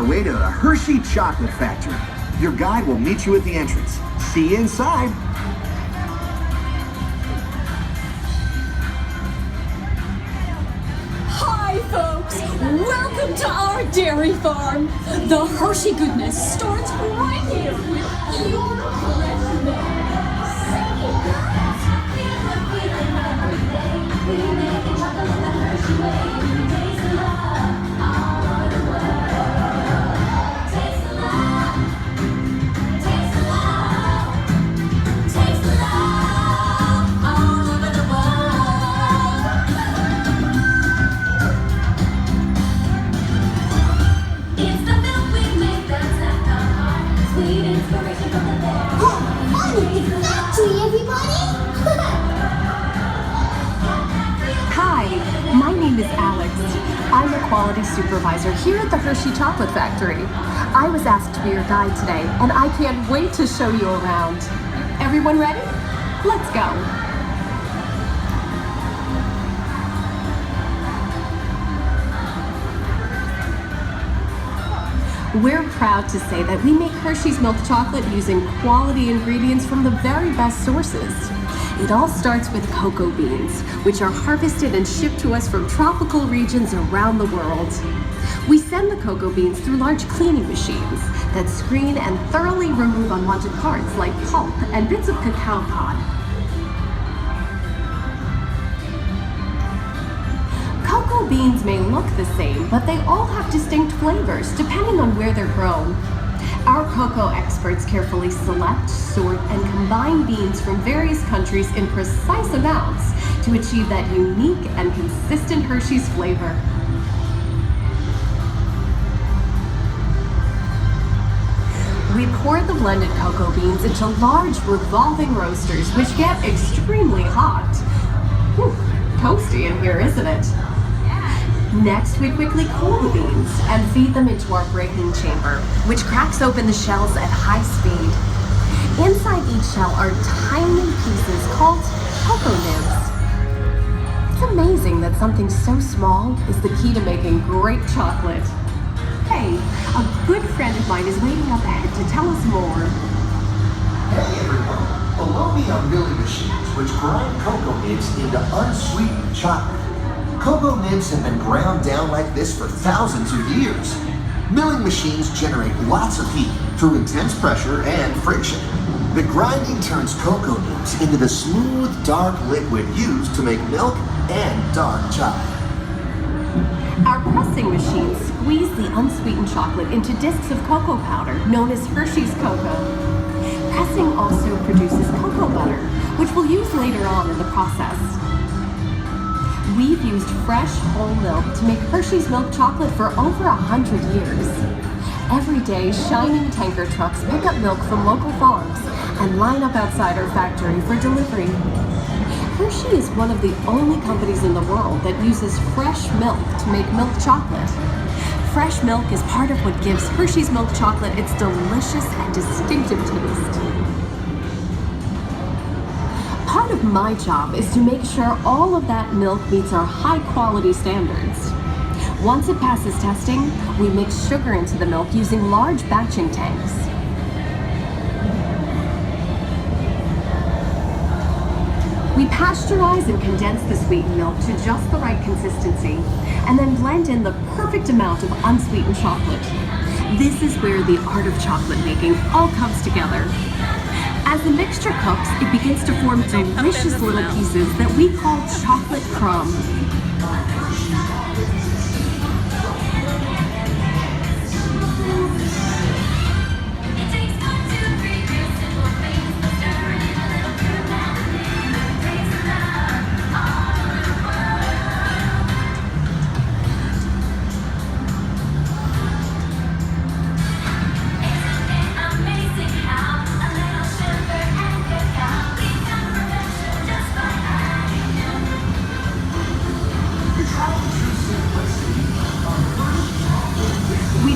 our way to the Hershey Chocolate Factory. Your guide will meet you at the entrance. See you inside. Hi, folks. Welcome to our dairy farm. The Hershey goodness starts right here with pure fresh milk. We make the chocolate the Hershey way. Taste the love all over the world. Taste the love. Taste the love. Taste the love all over the world. It's the milk we make that's at the heart. Sweet inspiration from the dairy. Oh, factory, everybody! Hi, my name is Alex. I'm a quality supervisor here at the Hershey Chocolate Factory. I was asked to be your guide today, and I can't wait to show you around. Everyone ready? Let's go. We're proud to say that we make Hershey's milk chocolate using quality ingredients from the very best sources. It all starts with cocoa beans, which are harvested and shipped to us from tropical regions around the world. We send the cocoa beans through large cleaning machines that screen and thoroughly remove unwanted parts like pulp and bits of cacao pod. Cocoa beans may look the same, but they all have distinct flavors depending on where they're grown. Our cocoa experts carefully select, sort, and combine beans from various countries in precise amounts to achieve that unique and consistent Hershey's flavor. We pour the blended cocoa beans into large revolving roasters, which get extremely hot. Whew, toasty in here, isn't it? Next, we quickly cool the beans and feed them into our breaking chamber, which cracks open the shells at high speed. Inside each shell are tiny pieces called cocoa nibs. It's amazing that something so small is the key to making great chocolate. Hey, a good friend of mine is waiting up ahead to tell us more. Hey everyone, below me are milling machines which grind cocoa nibs into unsweetened chocolate. Cocoa nibs have been ground down like this for thousands of years. Milling machines generate lots of heat through intense pressure and friction. The grinding turns cocoa nibs into the smooth, dark liquid used to make milk and dark chocolate. Our pressing machines squeeze the unsweetened chocolate into discs of cocoa powder, known as Hershey's cocoa. Pressing also produces cocoa butter, which we'll use later on in the process. We've used fresh, whole milk to make Hershey's milk chocolate for over 100 years. Every day, shining tanker trucks pick up milk from local farms and line up outside our factory for delivery. Hershey is one of the only companies in the world that uses fresh milk to make milk chocolate. Fresh milk is part of what gives Hershey's milk chocolate its delicious and distinctive taste. Part of my job is to make sure all of that milk meets our high quality standards. Once it passes testing, we mix sugar into the milk using large batching tanks. We pasteurize and condense the sweetened milk to just the right consistency, and then blend in the perfect amount of unsweetened chocolate. This is where the art of chocolate making all comes together. As the mixture cooks, it begins to form delicious little pieces that we call chocolate crumbs.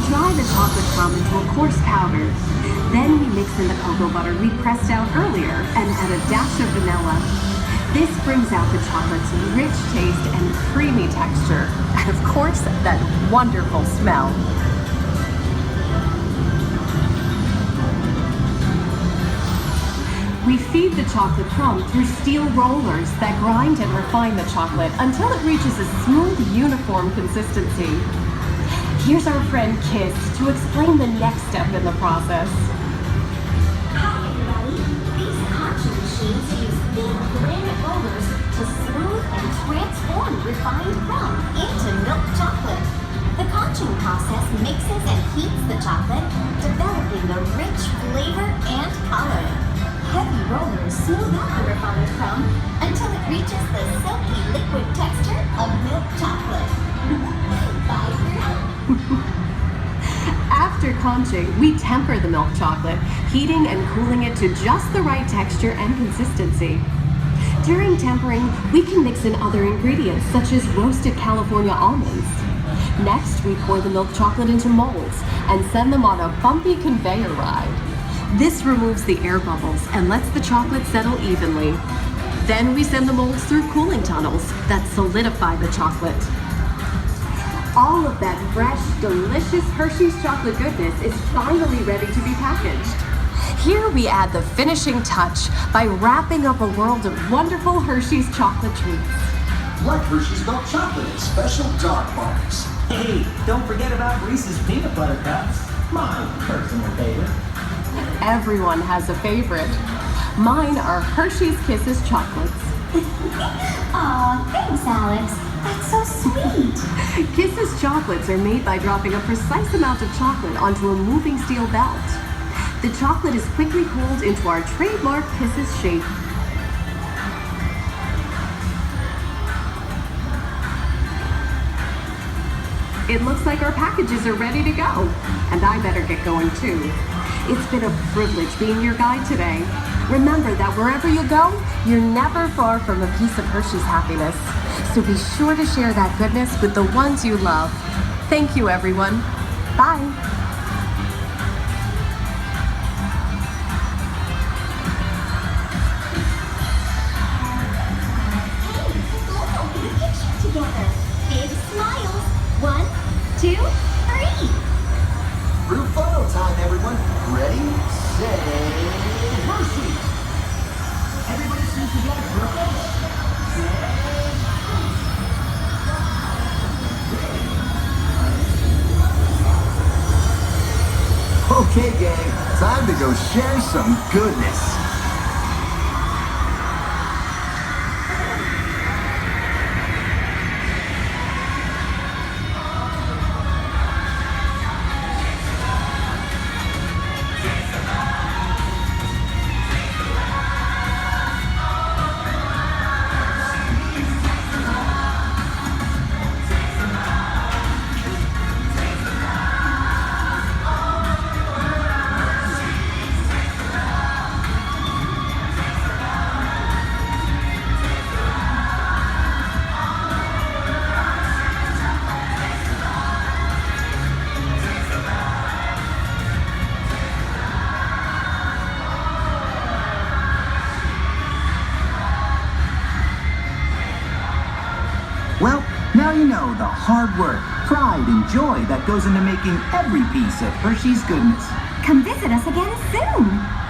Dry the chocolate crumb into a coarse powder. Then we mix in the cocoa butter we pressed out earlier and add a dash of vanilla. This brings out the chocolate's rich taste and creamy texture, and of course, that wonderful smell. the chocolate crumb through steel rollers that grind and refine the chocolate until it reaches a smooth, uniform consistency. Here's our friend Kiss to explain the next step in the process. Hi, everybody. These conching machines use thin granite rollers to smooth and transform refined crumb into milk chocolate. The conching process mixes and heats the chocolate, developing the rich flavor and color. Heavy rollers smooth out the refined crumb until it reaches the silky liquid texture of milk chocolate. Bye for now. After conching, we temper the milk chocolate, heating and cooling it to just the right texture and consistency. During tempering, we can mix in other ingredients such as roasted California almonds. Next, we pour the milk chocolate into molds and send them on a bumpy conveyor ride. This removes the air bubbles and lets the chocolate settle evenly. Then we send the molds through cooling tunnels that solidify the chocolate. All of that fresh, delicious Hershey's chocolate goodness is finally ready to be packaged. Here we add the finishing touch by wrapping up a world of wonderful Hershey's chocolate treats. Like Hershey's milk chocolate in special dark bars. Hey, don't forget about Reese's peanut butter cups. My personal favorite. Everyone has a favorite. Mine are Hershey's Kisses chocolates. Aw, thanks, Alex. That's so sweet. Kisses chocolates are made by dropping a precise amount of chocolate onto a moving steel belt. The chocolate is quickly cooled into our trademark Kisses shape. It looks like our packages are ready to go, and I better get going too. It's been a privilege being your guide today. Remember that wherever you go, you're never far from a piece of Hershey's happiness. So be sure to share that goodness with the ones you love. Thank you, everyone. Bye. Let's open a picture together. Big smiles. 1, 2, 3. Group photo time, everyone. Ready, set, Hershey. Everybody sing together, girls. Okay, gang, time to go share some goodness. Well, now you know the hard work, pride, and joy that goes into making every piece of Hershey's goodness. Come visit us again soon.